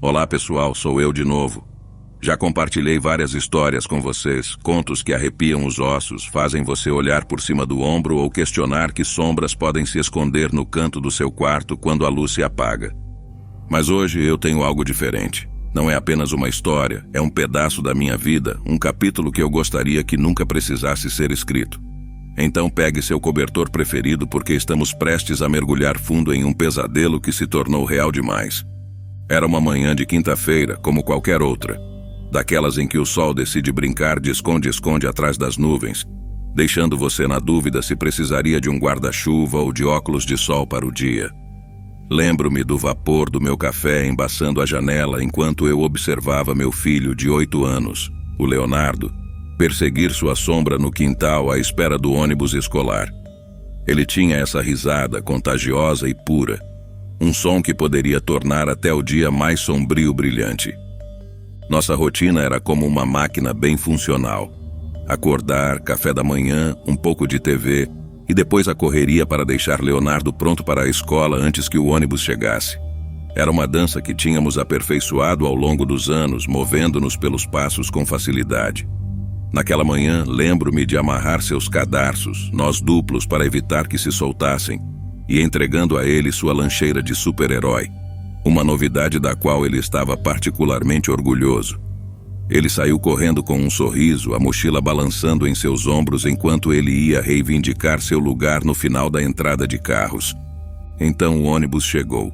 Olá pessoal, sou eu de novo. Já compartilhei várias histórias com vocês, contos que arrepiam os ossos, fazem você olhar por cima do ombro ou questionar que sombras podem se esconder no canto do seu quarto quando a luz se apaga. Mas hoje eu tenho algo diferente. Não é apenas uma história, é um pedaço da minha vida, um capítulo que eu gostaria que nunca precisasse ser escrito. Então pegue seu cobertor preferido porque estamos prestes a mergulhar fundo em um pesadelo que se tornou real demais. Era uma manhã de quinta-feira, como qualquer outra. Daquelas em que o sol decide brincar de esconde-esconde atrás das nuvens, deixando você na dúvida se precisaria de um guarda-chuva ou de óculos de sol para o dia. Lembro-me do vapor do meu café embaçando a janela enquanto eu observava meu filho de 8 anos, o Leonardo, perseguir sua sombra no quintal à espera do ônibus escolar. Ele tinha essa risada contagiosa e pura, um som que poderia tornar até o dia mais sombrio brilhante. Nossa rotina era como uma máquina bem funcional. Acordar, café da manhã, um pouco de TV e depois a correria para deixar Leonardo pronto para a escola antes que o ônibus chegasse. Era uma dança que tínhamos aperfeiçoado ao longo dos anos, movendo-nos pelos passos com facilidade. Naquela manhã, lembro-me de amarrar seus cadarços, nós duplos para evitar que se soltassem, e entregando a ele sua lancheira de super-herói, uma novidade da qual ele estava particularmente orgulhoso. Ele saiu correndo com um sorriso, a mochila balançando em seus ombros enquanto ele ia reivindicar seu lugar no final da entrada de carros. Então o ônibus chegou.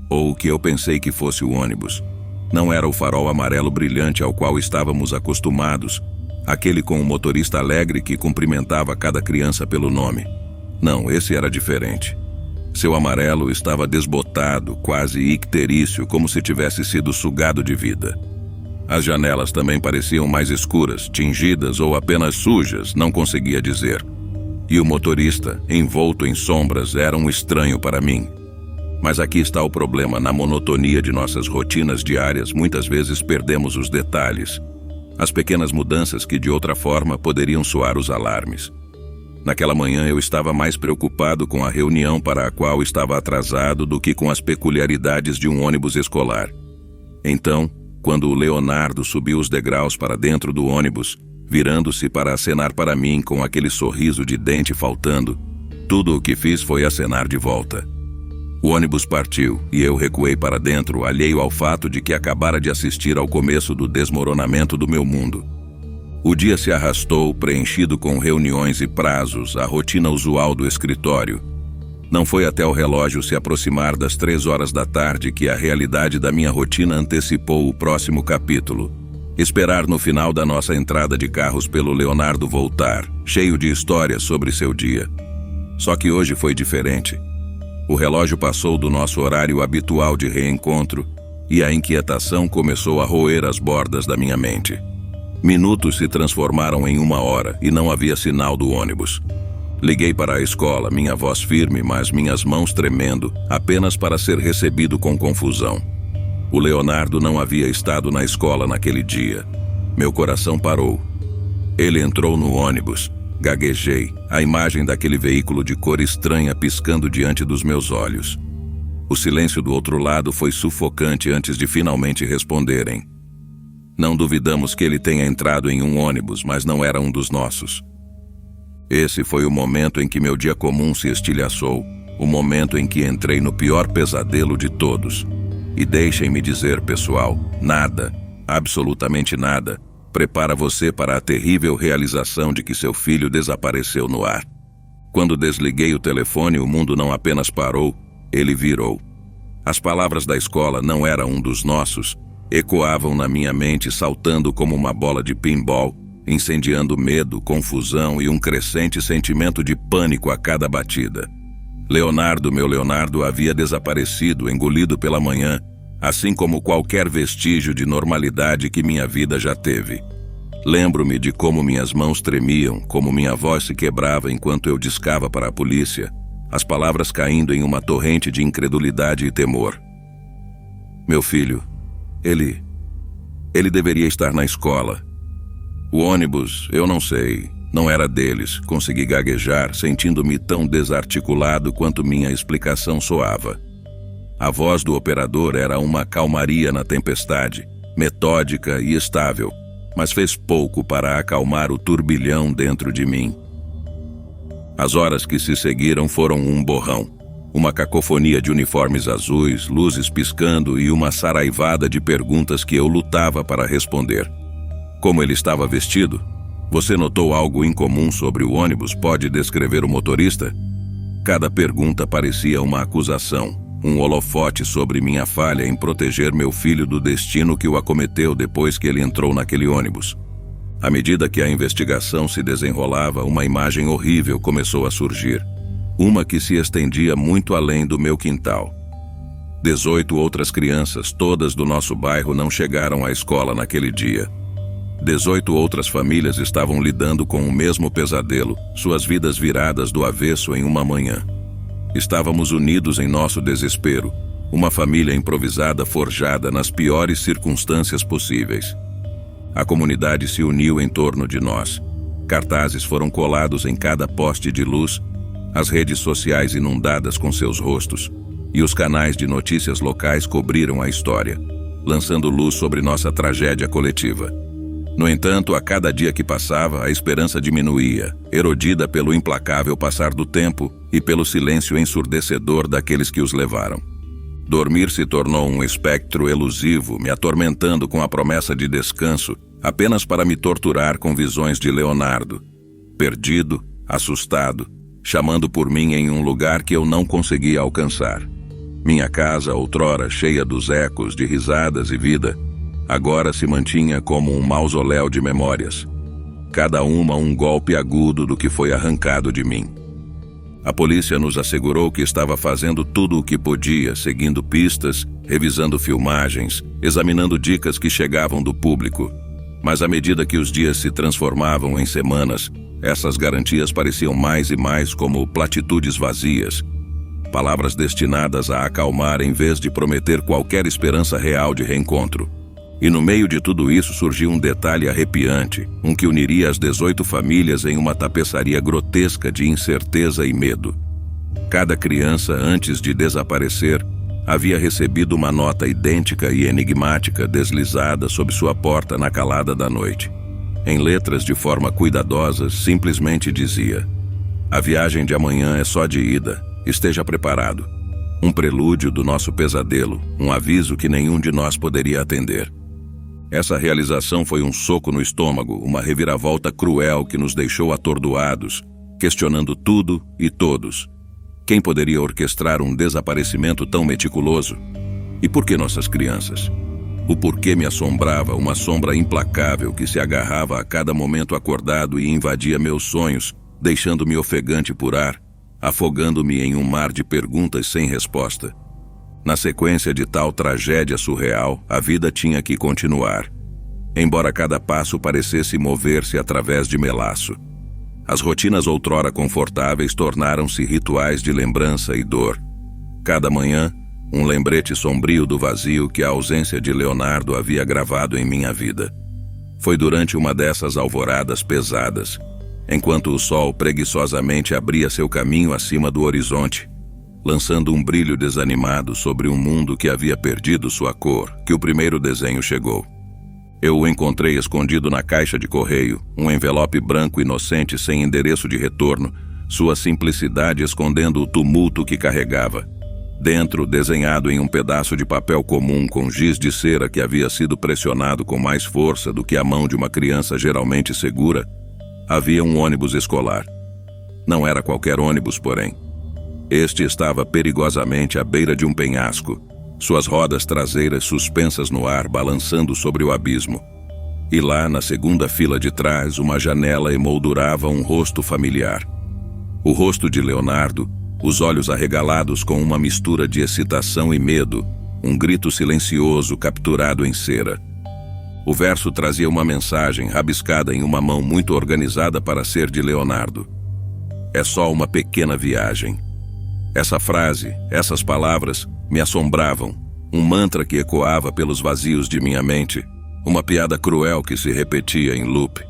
Ou o que eu pensei que fosse o ônibus. Não era o farol amarelo brilhante ao qual estávamos acostumados, aquele com o motorista alegre que cumprimentava cada criança pelo nome. Não, esse era diferente. Seu amarelo estava desbotado, quase icterício, como se tivesse sido sugado de vida. As janelas também pareciam mais escuras, tingidas ou apenas sujas, não conseguia dizer. E o motorista, envolto em sombras, era um estranho para mim. Mas aqui está o problema: na monotonia de nossas rotinas diárias, muitas vezes perdemos os detalhes. As pequenas mudanças que de outra forma poderiam soar os alarmes. Naquela manhã eu estava mais preocupado com a reunião para a qual estava atrasado do que com as peculiaridades de um ônibus escolar. Então, quando o Leonardo subiu os degraus para dentro do ônibus, virando-se para acenar para mim com aquele sorriso de dente faltando, tudo o que fiz foi acenar de volta. O ônibus partiu e eu recuei para dentro, alheio ao fato de que acabara de assistir ao começo do desmoronamento do meu mundo. O dia se arrastou, preenchido com reuniões e prazos, a rotina usual do escritório. Não foi até o relógio se aproximar das 3 horas da tarde que a realidade da minha rotina antecipou o próximo capítulo. Esperar no final da nossa entrada de carros pelo Leonardo voltar, cheio de histórias sobre seu dia. Só que hoje foi diferente. O relógio passou do nosso horário habitual de reencontro e a inquietação começou a roer as bordas da minha mente. Minutos se transformaram em 1 hora e não havia sinal do ônibus. Liguei para a escola, minha voz firme, mas minhas mãos tremendo, apenas para ser recebido com confusão. O Leonardo não havia estado na escola naquele dia. Meu coração parou. Ele entrou no ônibus. Gaguejei, a imagem daquele veículo de cor estranha piscando diante dos meus olhos. O silêncio do outro lado foi sufocante antes de finalmente responderem. Não duvidamos que ele tenha entrado em um ônibus, mas não era um dos nossos. Esse foi o momento em que meu dia comum se estilhaçou, o momento em que entrei no pior pesadelo de todos. E deixem-me dizer, pessoal, nada, absolutamente nada, prepara você para a terrível realização de que seu filho desapareceu no ar. Quando desliguei o telefone, o mundo não apenas parou, ele virou. As palavras da escola "não era um dos nossos" ecoavam na minha mente, saltando como uma bola de pinball, incendiando medo, confusão e um crescente sentimento de pânico a cada batida. Leonardo, meu Leonardo, havia desaparecido, engolido pela manhã, assim como qualquer vestígio de normalidade que minha vida já teve. Lembro-me de como minhas mãos tremiam, como minha voz se quebrava enquanto eu discava para a polícia, as palavras caindo em uma torrente de incredulidade e temor. Meu filho, ele deveria estar na escola. O ônibus, eu não sei, não era deles, consegui gaguejar, sentindo-me tão desarticulado quanto minha explicação soava. A voz do operador era uma calmaria na tempestade, metódica e estável, mas fez pouco para acalmar o turbilhão dentro de mim. As horas que se seguiram foram um borrão. Uma cacofonia de uniformes azuis, luzes piscando e uma saraivada de perguntas que eu lutava para responder. Como ele estava vestido? Você notou algo incomum sobre o ônibus? Pode descrever o motorista? Cada pergunta parecia uma acusação, um holofote sobre minha falha em proteger meu filho do destino que o acometeu depois que ele entrou naquele ônibus. À medida que a investigação se desenrolava, uma imagem horrível começou a surgir. Uma que se estendia muito além do meu quintal. 18 outras crianças, todas do nosso bairro, não chegaram à escola naquele dia. 18 outras famílias estavam lidando com o mesmo pesadelo, suas vidas viradas do avesso em uma manhã. Estávamos unidos em nosso desespero, uma família improvisada forjada nas piores circunstâncias possíveis. A comunidade se uniu em torno de nós. Cartazes foram colados em cada poste de luz, as redes sociais inundadas com seus rostos, e os canais de notícias locais cobriram a história, lançando luz sobre nossa tragédia coletiva. No entanto, a cada dia que passava, a esperança diminuía, erodida pelo implacável passar do tempo e pelo silêncio ensurdecedor daqueles que os levaram. Dormir se tornou um espectro elusivo, me atormentando com a promessa de descanso, apenas para me torturar com visões de Leonardo, perdido, assustado, chamando por mim em um lugar que eu não conseguia alcançar. Minha casa, outrora cheia dos ecos de risadas e vida, agora se mantinha como um mausoléu de memórias, cada uma um golpe agudo do que foi arrancado de mim. A polícia nos assegurou que estava fazendo tudo o que podia, seguindo pistas, revisando filmagens, examinando dicas que chegavam do público. Mas à medida que os dias se transformavam em semanas, essas garantias pareciam mais e mais como platitudes vazias, palavras destinadas a acalmar em vez de prometer qualquer esperança real de reencontro. E no meio de tudo isso surgiu um detalhe arrepiante, um que uniria as 18 famílias em uma tapeçaria grotesca de incerteza e medo. Cada criança, antes de desaparecer, havia recebido uma nota idêntica e enigmática deslizada sob sua porta na calada da noite. Em letras de forma cuidadosa, simplesmente dizia: "A viagem de amanhã é só de ida, esteja preparado." Um prelúdio do nosso pesadelo, um aviso que nenhum de nós poderia atender. Essa realização foi um soco no estômago, uma reviravolta cruel que nos deixou atordoados, questionando tudo e todos. Quem poderia orquestrar um desaparecimento tão meticuloso? E por que nossas crianças? O porquê me assombrava uma sombra implacável que se agarrava a cada momento acordado e invadia meus sonhos, deixando-me ofegante por ar, afogando-me em um mar de perguntas sem resposta. Na sequência de tal tragédia surreal, a vida tinha que continuar, embora cada passo parecesse mover-se através de melaço. As rotinas outrora confortáveis tornaram-se rituais de lembrança e dor. Cada manhã, um lembrete sombrio do vazio que a ausência de Leonardo havia gravado em minha vida. Foi durante uma dessas alvoradas pesadas, enquanto o sol preguiçosamente abria seu caminho acima do horizonte, lançando um brilho desanimado sobre um mundo que havia perdido sua cor, que o primeiro desenho chegou. Eu o encontrei escondido na caixa de correio, um envelope branco inocente sem endereço de retorno, sua simplicidade escondendo o tumulto que carregava. Dentro, desenhado em um pedaço de papel comum com giz de cera que havia sido pressionado com mais força do que a mão de uma criança geralmente segura, havia um ônibus escolar. Não era qualquer ônibus, porém. Este estava perigosamente à beira de um penhasco, suas rodas traseiras suspensas no ar balançando sobre o abismo. E lá, na segunda fila de trás, uma janela emoldurava um rosto familiar. O rosto de Leonardo, os olhos arregalados com uma mistura de excitação e medo, um grito silencioso capturado em cera. O verso trazia uma mensagem rabiscada em uma mão muito organizada para ser de Leonardo. É só uma pequena viagem. Essa frase, essas palavras, me assombravam, um mantra que ecoava pelos vazios de minha mente, uma piada cruel que se repetia em loop.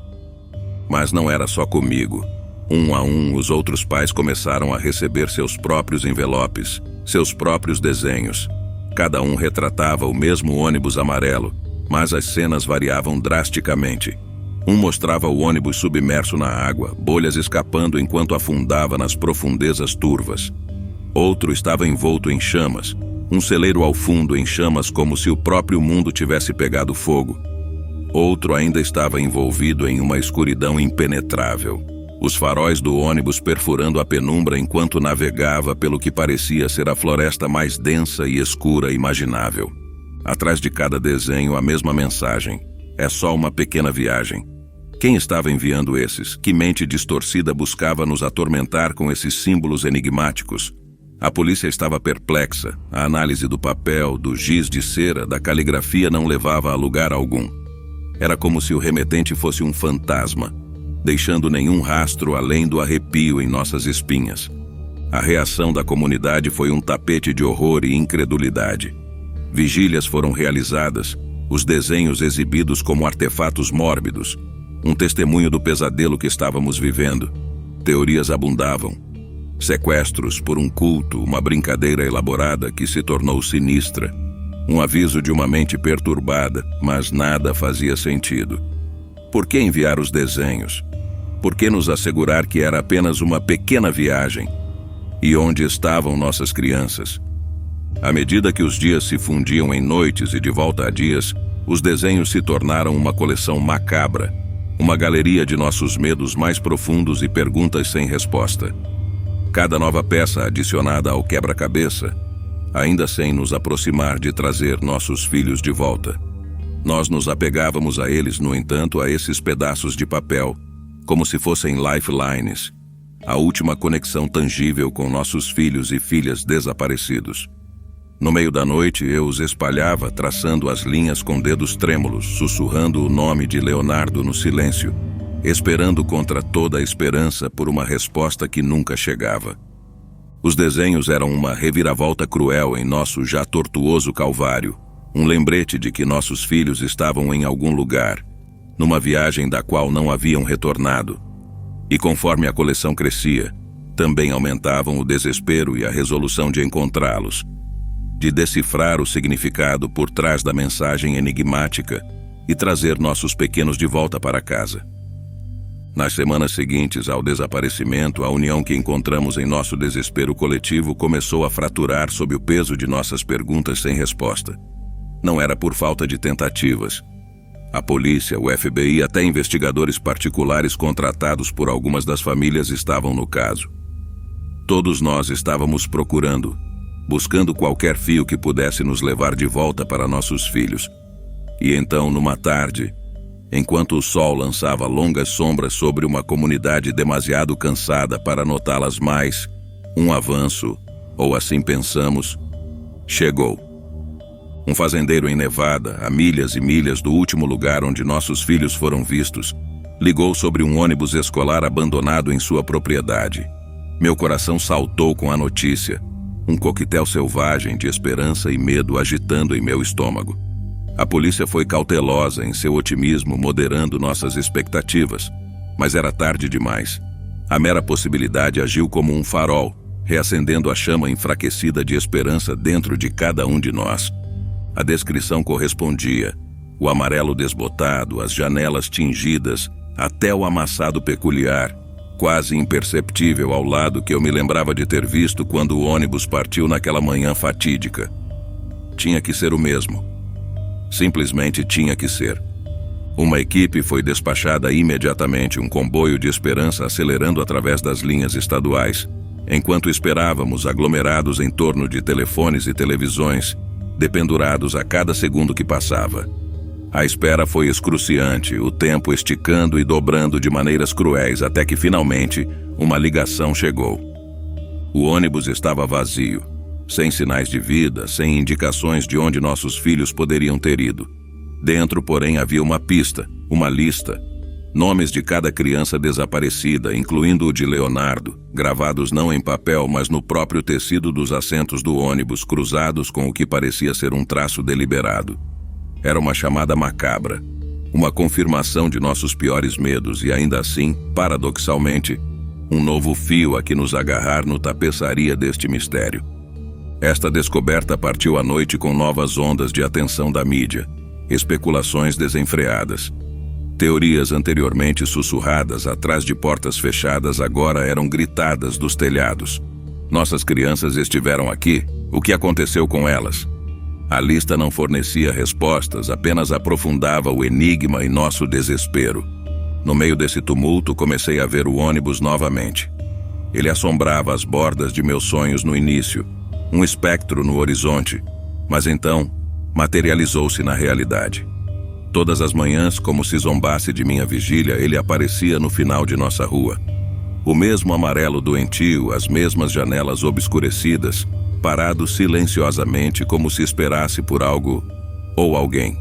Mas não era só comigo. Um a um, os outros pais começaram a receber seus próprios envelopes, seus próprios desenhos. Cada um retratava o mesmo ônibus amarelo, mas as cenas variavam drasticamente. Um mostrava o ônibus submerso na água, bolhas escapando enquanto afundava nas profundezas turvas. Outro estava envolto em chamas, um celeiro ao fundo em chamas como se o próprio mundo tivesse pegado fogo. Outro ainda estava envolvido em uma escuridão impenetrável. Os faróis do ônibus perfurando a penumbra enquanto navegava pelo que parecia ser a floresta mais densa e escura imaginável. Atrás de cada desenho, a mesma mensagem. É só uma pequena viagem. Quem estava enviando esses? Que mente distorcida buscava nos atormentar com esses símbolos enigmáticos? A polícia estava perplexa. A análise do papel, do giz de cera, da caligrafia não levava a lugar algum. Era como se o remetente fosse um fantasma, deixando nenhum rastro além do arrepio em nossas espinhas. A reação da comunidade foi um tapete de horror e incredulidade. Vigílias foram realizadas, os desenhos exibidos como artefatos mórbidos, um testemunho do pesadelo que estávamos vivendo. Teorias abundavam. Sequestros por um culto, uma brincadeira elaborada que se tornou sinistra. Um aviso de uma mente perturbada, mas nada fazia sentido. Por que enviar os desenhos? Por que nos assegurar que era apenas uma pequena viagem? E onde estavam nossas crianças? À medida que os dias se fundiam em noites e de volta a dias, os desenhos se tornaram uma coleção macabra, uma galeria de nossos medos mais profundos e perguntas sem resposta. Cada nova peça adicionada ao quebra-cabeça, ainda sem nos aproximar de trazer nossos filhos de volta. Nós nos apegávamos a eles, no entanto, a esses pedaços de papel, como se fossem lifelines, a última conexão tangível com nossos filhos e filhas desaparecidos. No meio da noite, eu os espalhava, traçando as linhas com dedos trêmulos, sussurrando o nome de Leonardo no silêncio, esperando contra toda a esperança por uma resposta que nunca chegava. Os desenhos eram uma reviravolta cruel em nosso já tortuoso calvário, um lembrete de que nossos filhos estavam em algum lugar, numa viagem da qual não haviam retornado. E conforme a coleção crescia, também aumentavam o desespero e a resolução de encontrá-los, de decifrar o significado por trás da mensagem enigmática e trazer nossos pequenos de volta para casa. Nas semanas seguintes ao desaparecimento, a união que encontramos em nosso desespero coletivo começou a fraturar sob o peso de nossas perguntas sem resposta. Não era por falta de tentativas. A polícia, o FBI e até investigadores particulares contratados por algumas das famílias estavam no caso. Todos nós estávamos buscando qualquer fio que pudesse nos levar de volta para nossos filhos. E então, numa tarde, enquanto o sol lançava longas sombras sobre uma comunidade demasiado cansada para notá-las mais, um avanço, ou assim pensamos, chegou. Um fazendeiro em Nevada, a milhas e milhas do último lugar onde nossos filhos foram vistos, ligou sobre um ônibus escolar abandonado em sua propriedade. Meu coração saltou com a notícia, um coquetel selvagem de esperança e medo agitando em meu estômago. A polícia foi cautelosa em seu otimismo, moderando nossas expectativas, mas era tarde demais. A mera possibilidade agiu como um farol, reacendendo a chama enfraquecida de esperança dentro de cada um de nós. A descrição correspondia. O amarelo desbotado, as janelas tingidas, até o amassado peculiar, quase imperceptível ao lado que eu me lembrava de ter visto quando o ônibus partiu naquela manhã fatídica. Tinha que ser o mesmo. Simplesmente tinha que ser. Uma equipe foi despachada imediatamente, um comboio de esperança acelerando através das linhas estaduais, enquanto esperávamos aglomerados em torno de telefones e televisões, dependurados a cada segundo que passava. A espera foi excruciante, o tempo esticando e dobrando de maneiras cruéis até que finalmente uma ligação chegou. O ônibus estava vazio, sem sinais de vida, sem indicações de onde nossos filhos poderiam ter ido. Dentro, porém, havia uma pista, uma lista, nomes de cada criança desaparecida, incluindo o de Leonardo, gravados não em papel, mas no próprio tecido dos assentos do ônibus, cruzados com o que parecia ser um traço deliberado. Era uma chamada macabra, uma confirmação de nossos piores medos e ainda assim, paradoxalmente, Um novo fio a que nos agarrar no tapeçaria deste mistério. Esta descoberta partiu à noite com novas ondas de atenção da mídia, especulações desenfreadas. Teorias anteriormente sussurradas atrás de portas fechadas agora eram gritadas dos telhados. Nossas crianças estiveram aqui. O que aconteceu com elas? A lista não fornecia respostas, apenas aprofundava o enigma e nosso desespero. No meio desse tumulto, comecei a ver o ônibus novamente. Ele assombrava as bordas de meus sonhos no início, um espectro no horizonte, mas então materializou-se na realidade. Todas as manhãs, como se zombasse de minha vigília, ele aparecia no final de nossa rua. O mesmo amarelo doentio, as mesmas janelas obscurecidas, parado silenciosamente como se esperasse por algo ou alguém.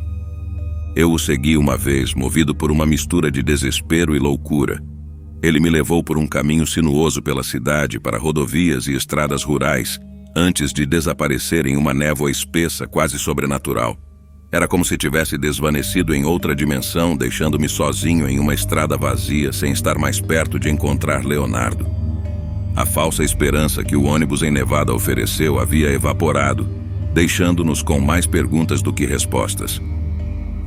Eu o segui uma vez, movido por uma mistura de desespero e loucura. Ele me levou por um caminho sinuoso pela cidade, para rodovias e estradas rurais, antes de desaparecer em uma névoa espessa, quase sobrenatural. Era como se tivesse desvanecido em outra dimensão, deixando-me sozinho em uma estrada vazia, sem estar mais perto de encontrar Leonardo. A falsa esperança que o ônibus em Nevada ofereceu havia evaporado, deixando-nos com mais perguntas do que respostas.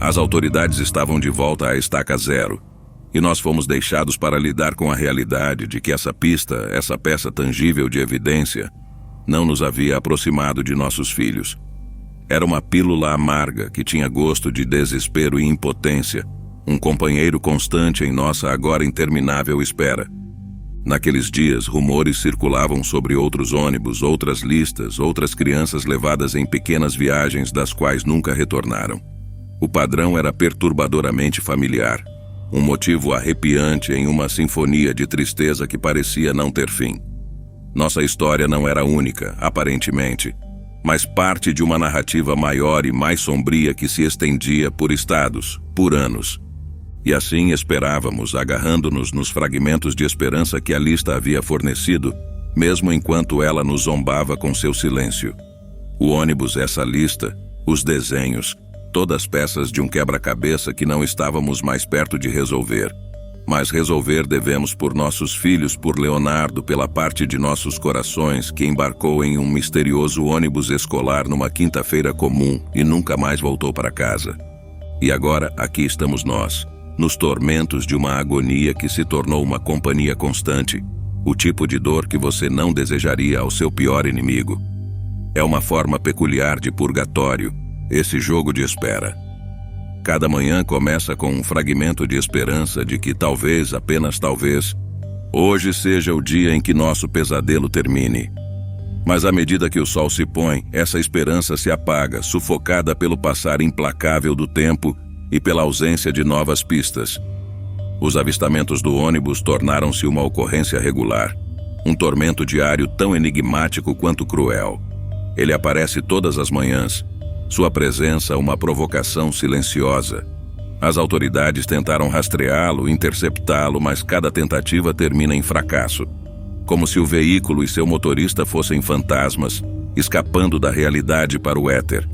As autoridades estavam de volta à estaca zero, e nós fomos deixados para lidar com a realidade de que essa pista, essa peça tangível de evidência, não nos havia aproximado de nossos filhos. Era uma pílula amarga que tinha gosto de desespero e impotência, um companheiro constante em nossa agora interminável espera. Naqueles dias, rumores circulavam sobre outros ônibus, outras listas, outras crianças levadas em pequenas viagens das quais nunca retornaram. O padrão era perturbadoramente familiar, um motivo arrepiante em uma sinfonia de tristeza que parecia não ter fim. Nossa história não era única, aparentemente, mas parte de uma narrativa maior e mais sombria que se estendia por estados, por anos. E assim esperávamos, agarrando-nos nos fragmentos de esperança que a lista havia fornecido, mesmo enquanto ela nos zombava com seu silêncio. O ônibus, essa lista, os desenhos, todas peças de um quebra-cabeça que não estávamos mais perto de resolver. Mas resolver devemos por nossos filhos, por Leonardo, pela parte de nossos corações que embarcou em um misterioso ônibus escolar numa quinta-feira comum e nunca mais voltou para casa. E agora aqui estamos nós, nos tormentos de uma agonia que se tornou uma companhia constante, o tipo de dor que você não desejaria ao seu pior inimigo. É uma forma peculiar de purgatório, esse jogo de espera. Cada manhã começa com um fragmento de esperança de que talvez, apenas talvez, hoje seja o dia em que nosso pesadelo termine. Mas à medida que o sol se põe, essa esperança se apaga, sufocada pelo passar implacável do tempo e pela ausência de novas pistas. Os avistamentos do ônibus tornaram-se uma ocorrência regular, um tormento diário tão enigmático quanto cruel. Ele aparece todas as manhãs, sua presença uma provocação silenciosa. As autoridades tentaram rastreá-lo, interceptá-lo, mas cada tentativa termina em fracasso, como se o veículo e seu motorista fossem fantasmas, escapando da realidade para o éter.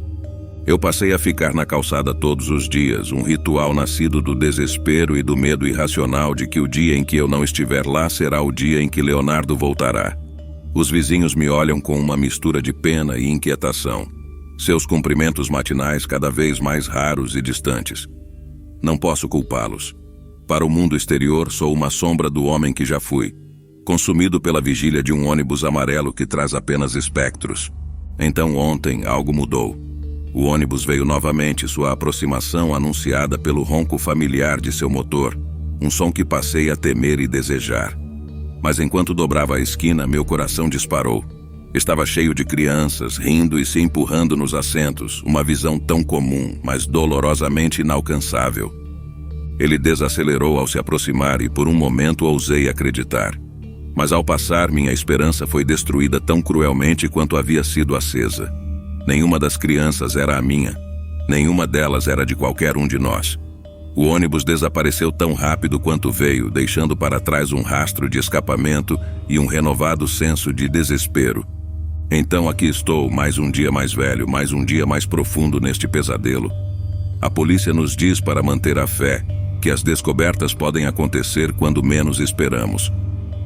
Eu passei a ficar na calçada todos os dias, um ritual nascido do desespero e do medo irracional de que o dia em que eu não estiver lá será o dia em que Leonardo voltará. Os vizinhos me olham com uma mistura de pena e inquietação, seus cumprimentos matinais cada vez mais raros e distantes. Não posso culpá-los. Para o mundo exterior, sou uma sombra do homem que já fui, consumido pela vigília de um ônibus amarelo que traz apenas espectros. Então ontem algo mudou. O ônibus veio novamente, sua aproximação anunciada pelo ronco familiar de seu motor, um som que passei a temer e desejar. Mas enquanto dobrava a esquina, meu coração disparou. Estava cheio de crianças, rindo e se empurrando nos assentos, uma visão tão comum, mas dolorosamente inalcançável. Ele desacelerou ao se aproximar e por um momento ousei acreditar. Mas ao passar, minha esperança foi destruída tão cruelmente quanto havia sido acesa. Nenhuma das crianças era a minha. Nenhuma delas era de qualquer um de nós. O ônibus desapareceu tão rápido quanto veio, deixando para trás um rastro de escapamento e um renovado senso de desespero. Então aqui estou, mais um dia mais velho, mais um dia mais profundo neste pesadelo. A polícia nos diz para manter a fé, que as descobertas podem acontecer quando menos esperamos.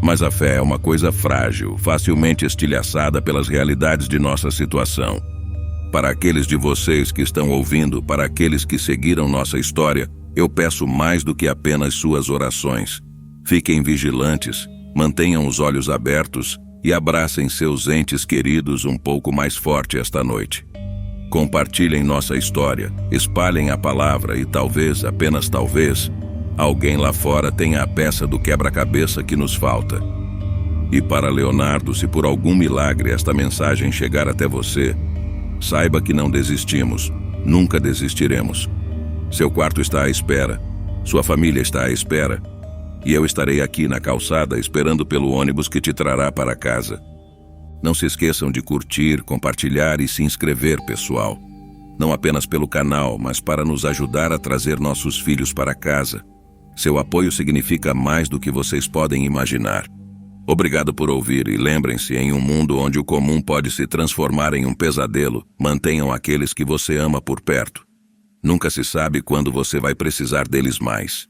Mas a fé é uma coisa frágil, facilmente estilhaçada pelas realidades de nossa situação. Para aqueles de vocês que estão ouvindo, para aqueles que seguiram nossa história, eu peço mais do que apenas suas orações. Fiquem vigilantes, mantenham os olhos abertos e abracem seus entes queridos um pouco mais forte esta noite. Compartilhem nossa história, espalhem a palavra e talvez, apenas talvez, alguém lá fora tenha a peça do quebra-cabeça que nos falta. E para Leonardo, se por algum milagre esta mensagem chegar até você, saiba que não desistimos, nunca desistiremos. Seu quarto está à espera, sua família está à espera, e eu estarei aqui na calçada esperando pelo ônibus que te trará para casa. Não se esqueçam de curtir, compartilhar e se inscrever, pessoal. Não apenas pelo canal, mas para nos ajudar a trazer nossos filhos para casa. Seu apoio significa mais do que vocês podem imaginar. Obrigado por ouvir e lembrem-se, em um mundo onde o comum pode se transformar em um pesadelo, mantenham aqueles que você ama por perto. Nunca se sabe quando você vai precisar deles mais.